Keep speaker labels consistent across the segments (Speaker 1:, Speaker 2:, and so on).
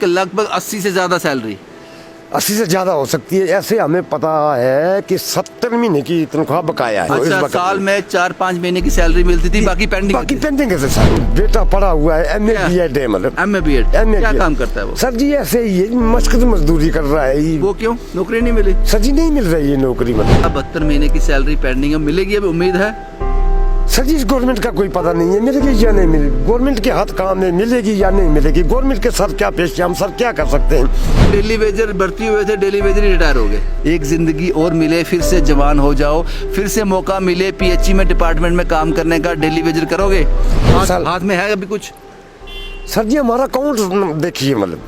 Speaker 1: कि लगभग 80 से ज़्यादा सैलरी।
Speaker 2: 80 से ज़्यादा हो सकती है। ऐसे हमें पता है कि 70 महीने की तनख्वाह बकाया है।
Speaker 1: अच्छा, साल में 4-5 महीने की सैलरी मिलती थी, बाकी पेंडिंग
Speaker 2: है सर। बेटा पढ़ा हुआ है, MA BEd है, मतलब
Speaker 1: MA BEd। क्या काम करता है वो?
Speaker 2: सर जी ऐसे ही मशक्कत मजदूरी कर रहा है।
Speaker 1: वो क्यों, नौकरी नहीं मिली?
Speaker 2: सर जी नहीं मिल रही है नौकरी, मतलब
Speaker 1: 72 महीने की सैलरी पेंडिंग है, मिलेगी अभी उम्मीद है?
Speaker 2: सर जी इस गवर्नमेंट का कोई पता नहीं है मिलेगी या नहीं मिलेगी। गवर्नमेंट के हाथ काम में मिलेगी या नहीं मिलेगी। गवर्नमेंट के सर क्या पेश हम सर क्या कर सकते हैं।
Speaker 1: डेली वेजर भर्ती हुए थे, डेली वेजर ही रिटायर हो गए। एक जिंदगी और मिले, फिर से जवान हो जाओ, फिर से मौका मिले PHE में डिपार्टमेंट में काम करने का, डेली वेजर करोगे? हाथ में है अभी कुछ?
Speaker 2: सर जी हमारा अकाउंट देखिए, मतलब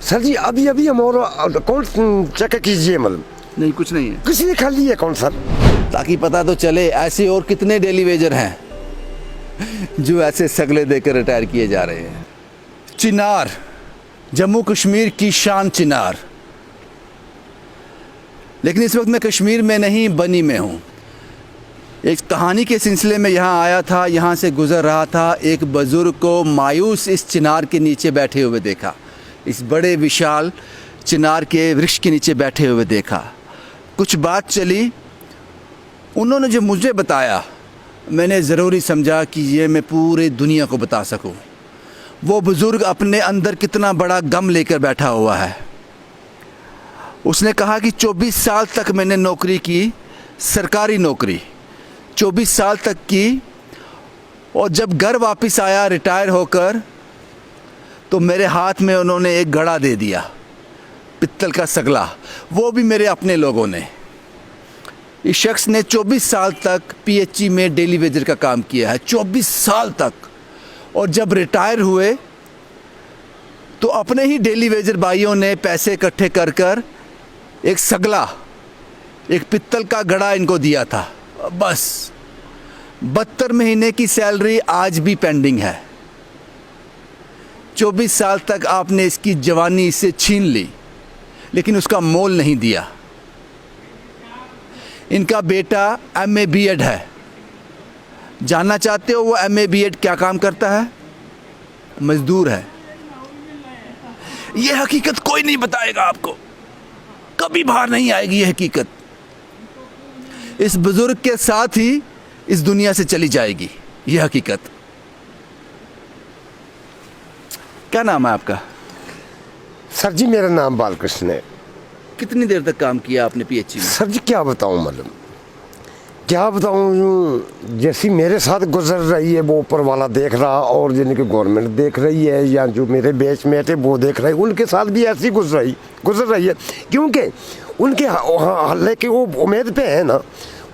Speaker 2: सर जी अभी हमारा अकाउंट चेक कीजिए, मतलब
Speaker 1: नहीं, कुछ नहीं है।
Speaker 2: किसी ने खाली है अकाउंट सर,
Speaker 1: ताकि पता तो चले ऐसे और कितने डेली वेजर हैं जो ऐसे सगले देकर रिटायर किए जा रहे हैं। चिनार, जम्मू कश्मीर की शान चिनार। लेकिन इस वक्त मैं कश्मीर में नहीं, बनी में हूँ। एक कहानी के सिलसिले में यहाँ आया था, यहाँ से गुजर रहा था। एक बुजुर्ग को मायूस इस चिनार के नीचे बैठे हुए देखा, इस बड़े विशाल चिनार के वृक्ष के नीचे बैठे हुए देखा। कुछ बात चली, उन्होंने जो मुझे बताया मैंने ज़रूरी समझा कि ये मैं पूरे दुनिया को बता सकूं। वो बुज़ुर्ग अपने अंदर कितना बड़ा गम लेकर बैठा हुआ है। उसने कहा कि 24 साल तक मैंने नौकरी की, सरकारी नौकरी 24 साल तक की, और जब घर वापस आया रिटायर होकर तो मेरे हाथ में उन्होंने एक घड़ा दे दिया, पित्तल का सगला, वो भी मेरे अपने लोगों ने। इस शख्स ने 24 साल तक PHE में डेली वेजर का काम किया है, 24 साल तक। और जब रिटायर हुए तो अपने ही डेली वेजर भाइयों ने पैसे इकट्ठे कर कर एक सगला, एक पित्तल का घड़ा इनको दिया था। बस 72 महीने की सैलरी आज भी पेंडिंग है। 24 साल तक आपने इसकी जवानी इससे छीन ली, लेकिन उसका मोल नहीं दिया। इनका बेटा MA BEd है। जानना चाहते हो वो MA BEd क्या काम करता है? मजदूर है। ये हकीकत कोई नहीं बताएगा आपको, कभी बाहर नहीं आएगी ये हकीकत। इस बुजुर्ग के साथ ही इस दुनिया से चली जाएगी ये हकीकत। क्या नाम है आपका?
Speaker 2: सर जी मेरा नाम बालकृष्ण है।
Speaker 1: कितनी देर तक काम किया आपने PHE में?
Speaker 2: सर जी क्या बताऊं, मतलब क्या बताऊं, जैसी मेरे साथ गुजर रही है वो ऊपर वाला देख रहा, और जिनकी गवर्नमेंट देख रही है, या जो मेरे बैचमेट है वो देख रहे हैं, उनके साथ भी ऐसी गुजर रही है। क्योंकि उनके लेकिन वो उम्मीद पे है ना,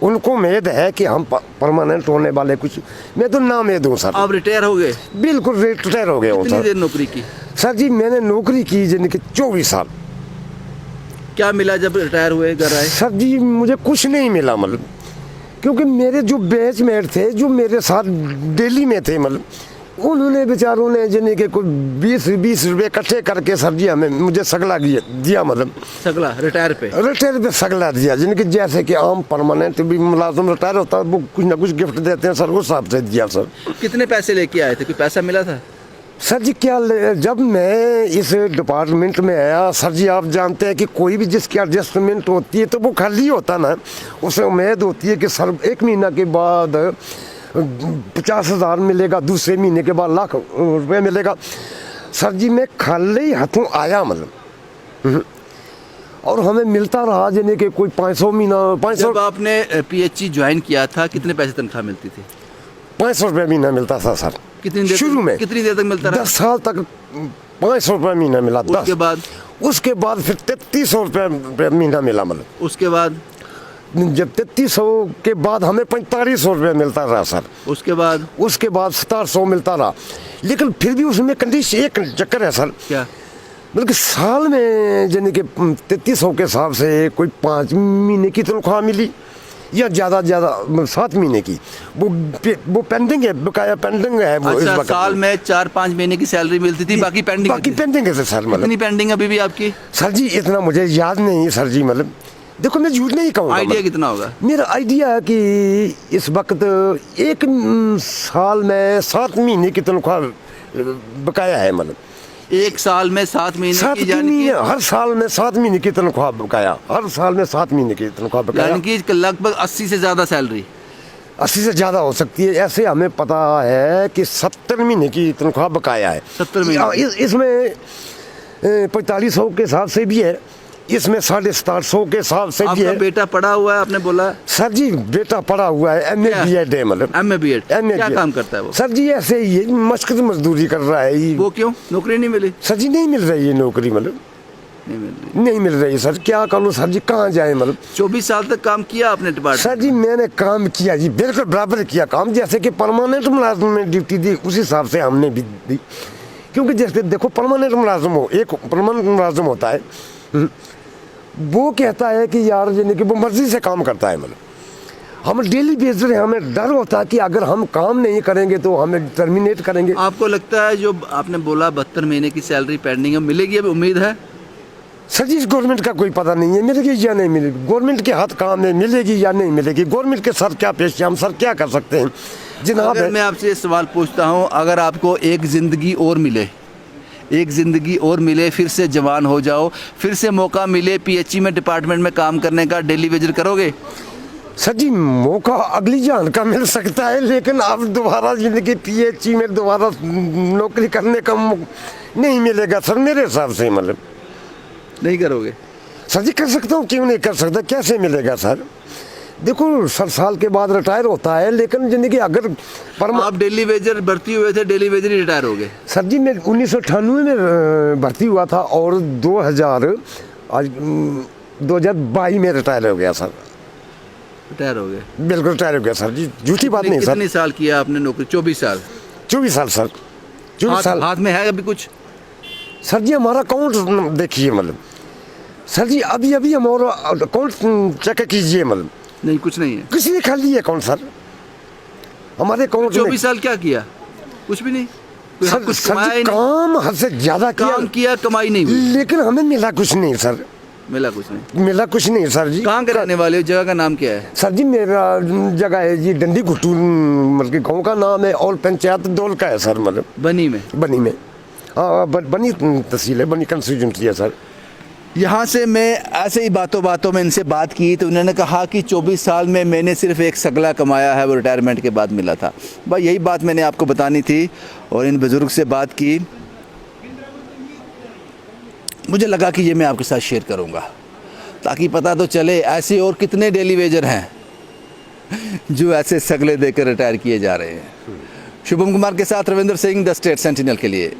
Speaker 2: उनको उम्मीद है कि हम परमानेंट होने वाले कुछ। मैं तो ना उम्मीद हूँ सर।
Speaker 1: आप रिटायर हो गए?
Speaker 2: बिल्कुल रिटायर हो गया हूँ।
Speaker 1: कितनी देर नौकरी की?
Speaker 2: सर जी मैंने नौकरी की जिनकी 24 साल।
Speaker 1: क्या मिला जब रिटायर हुए, घर आए?
Speaker 2: सर जी मुझे कुछ नहीं मिला, मतलब क्योंकि मेरे जो बैचमेट थे, जो मेरे साथ डेली में थे, मतलब उन्होंने बेचारों ने जिन्हें के कोई 20 रुपये इकट्ठे करके सर जी मुझे सगला दिया, मतलब
Speaker 1: सगला रिटायर पे
Speaker 2: सगला दिया। जिनके जैसे कि आम परमानेंट भी मुलाजिम रिटायर होता है वो कुछ ना कुछ गिफ्ट देते हैं सर, उस हिसाब से दिया सर।
Speaker 1: कितने पैसे लेके आए थे, कोई पैसा मिला था?
Speaker 2: सर जी जब मैं इस डिपार्टमेंट में आया, सर जी आप जानते हैं कि कोई भी जिसकी एडजस्टमेंट होती है तो वो खाली होता ना, उसे उम्मीद होती है कि सर 1 महीना के बाद 50,000 मिलेगा, दूसरे महीने के बाद लाख रुपए मिलेगा। सर जी मैं खाली हाथों आया, मतलब और हमें मिलता रहा जिन्हें कि कोई 500 महीना 500।
Speaker 1: जब आपने PHE ज्वाइन किया था कितने पैसे तनख्वाह मिलती थी?
Speaker 2: 500 रुपये महीना मिलता था सर। शुरू में
Speaker 1: कितनी देर तक मिलता रहा?
Speaker 2: 10 साल तक 500 रुपये महीना मिला। उसके बाद फिर 3300 रुपये महीना मिला, मतलब
Speaker 1: उसके बाद
Speaker 2: जब 3300 के बाद हमें 4500 रुपये मिलता रहा सर।
Speaker 1: उसके बाद
Speaker 2: 1700 मिलता रहा। लेकिन फिर भी उसमें कंडीशन एक चक्कर है सर।
Speaker 1: क्या?
Speaker 2: बल्कि साल में यानी कि 3300 के हिसाब से कोई 5 महीने की तनख्वाह मिली, या ज़्यादा 7 महीने की, वो पेंडिंग है, बकाया पेंडिंग है वो।
Speaker 1: अच्छा, साल में 4-5 महीने की सैलरी मिलती थी, बाकी पेंडिंग
Speaker 2: है सर। मतलब
Speaker 1: कितनी पेंडिंग अभी भी आपकी?
Speaker 2: सर जी इतना मुझे याद नहीं है सर जी, मतलब देखो मैं झूठ नहीं कहूँगा।
Speaker 1: आइडिया कितना होगा?
Speaker 2: मेरा आइडिया है कि इस वक्त एक साल में 7 महीने की तनख्वाह बकाया है, मतलब
Speaker 1: एक साल में 7 महीने
Speaker 2: 7
Speaker 1: की, यानी
Speaker 2: महीने,
Speaker 1: कि
Speaker 2: हर साल में 7 महीने की तनख्वाह बकाया, हर साल में 7 महीने की तनख्वाह बकाया।
Speaker 1: यानी कि लगभग 80 से ज़्यादा सैलरी।
Speaker 2: 80 से ज़्यादा हो सकती है। ऐसे हमें पता है कि 70 महीने की तनख्वाह बकाया है।
Speaker 1: 70 महीने।
Speaker 2: इसमें 4500 के हिसाब से भी है, इसमें 750 के हिसाब से भी
Speaker 1: आपका
Speaker 2: है।
Speaker 1: बेटा पढ़ा हुआ है, आपने बोला?
Speaker 2: सर जी बेटा पढ़ा हुआ है, MA
Speaker 1: क्या?
Speaker 2: BEd है, मतलब
Speaker 1: MA BEd।
Speaker 2: MA
Speaker 1: क्या
Speaker 2: BEd।
Speaker 1: काम करता है वो?
Speaker 2: सर जी ऐसे ही है, मशक मजदूरी कर रहा है ये।
Speaker 1: वो क्यों, नौकरी नहीं मिली?
Speaker 2: सर जी नहीं मिल रही है नौकरी, मतलब
Speaker 1: नहीं मिल रही।
Speaker 2: नहीं मिल रही है सर, क्या करूँ सर जी, कहाँ जाए मतलब।
Speaker 1: 24 साल तक काम किया आपने डिपार्टमेंट?
Speaker 2: सर जी मैंने काम किया जी, बिल्कुल बराबर किया काम, जैसे कि परमानेंट मुलाजिम में ड्यूटी दी उस हिसाब से हमने भी दी। क्योंकि जैसे देखो परमानेंट मुलाजिम हो, एक परमानेंट मुलाजिम होता है, वो कहता है कि यार यानी कि वो मर्जी से काम करता है, मतलब हम डेली बेस पे हमें डर होता है कि अगर हम काम नहीं करेंगे तो हमें टर्मिनेट करेंगे।
Speaker 1: आपको लगता है जो आपने बोला 72 महीने की सैलरी पेंडिंग है, मिलेगी? अभी उम्मीद है?
Speaker 2: सर जी इस गवर्नमेंट का कोई पता नहीं है मिलेगी या नहीं मिलेगी, गवर्नमेंट के हाथ काम है, मिलेगी या नहीं मिलेगी, गवर्नमेंट के सर क्या पेश है, हम सर क्या कर सकते हैं जनाब।
Speaker 1: अगर मैं आपसे सवाल पूछता हूँ, अगर आपको एक ज़िंदगी और मिले, एक ज़िंदगी और मिले, फिर से जवान हो जाओ, फिर से मौका मिले PHE में डिपार्टमेंट में काम करने का, डेली वेजर करोगे?
Speaker 2: सर जी मौका अगली जान का मिल सकता है, लेकिन अब दोबारा जिंदगी PHE में दोबारा नौकरी करने का नहीं मिलेगा सर मेरे हिसाब से, मतलब
Speaker 1: नहीं करोगे?
Speaker 2: सर जी कर सकता हूँ, क्यों नहीं कर सकता, कैसे मिलेगा सर। देखो सर साल के बाद रिटायर होता है, लेकिन जिंदगी अगर
Speaker 1: आप डेली वेजर भर्ती हुए थे, डेली वेजर ही रिटायर हो गए?
Speaker 2: सर जी मैं 1998 में भर्ती हुआ था और 2022 में रिटायर हो गया सर।
Speaker 1: रिटायर हो गए?
Speaker 2: बिल्कुल रिटायर हो गया सर जी, झूठी बात नहीं सर।
Speaker 1: कितने साल किया आपने नौकरी? 24 साल।
Speaker 2: 24 साल सर, 24 साल।
Speaker 1: हाथ में है अभी कुछ?
Speaker 2: सर जी हमारा अकाउंट देखिए, मतलब सर जी अभी अभी हमारा अकाउंट चेक कीजिए, मतलब
Speaker 1: नहीं, कुछ नहीं है।
Speaker 2: किसी ने खाली अकाउंट सर हमारे अकाउंट में।
Speaker 1: 24 साल क्या किया? कुछ भी नहीं?
Speaker 2: सर,
Speaker 1: कुछ
Speaker 2: सर
Speaker 1: कमाया
Speaker 2: जी
Speaker 1: ही नहीं?
Speaker 2: काम हद से ज्यादा
Speaker 1: काम किया, कमाई नहीं हुई?
Speaker 2: लेकिन हमें मिला कुछ नहीं सर,
Speaker 1: मिला कुछ नहीं।
Speaker 2: मिला कुछ नहीं सर जी।
Speaker 1: कहाँ के रहने वाले हो? जगह का नाम क्या है?
Speaker 2: सर जी मेरा जगह है जी डंडी घुटू, मतलब कि गाँव का नाम है, और पंचायत दौल का है सर, मतलब
Speaker 1: बनी में।
Speaker 2: बनी में, हाँ बनी तहसील है, बनी कंस्टिट्यूंसी है सर।
Speaker 1: यहाँ से मैं ऐसे ही बातों बातों में इनसे बात की तो उन्होंने कहा कि 24 साल में मैंने सिर्फ एक सगला कमाया है, वो रिटायरमेंट के बाद मिला था। भाई यही बात मैंने आपको बतानी थी और इन बुज़ुर्ग से बात की, मुझे लगा कि ये मैं आपके साथ शेयर करूँगा ताकि पता तो चले ऐसे और कितने डेली वेजर हैं जो ऐसे सगले देकर रिटायर किए जा रहे हैं। शुभम कुमार के साथ Ravindra Singh, the state sentinel के लिए।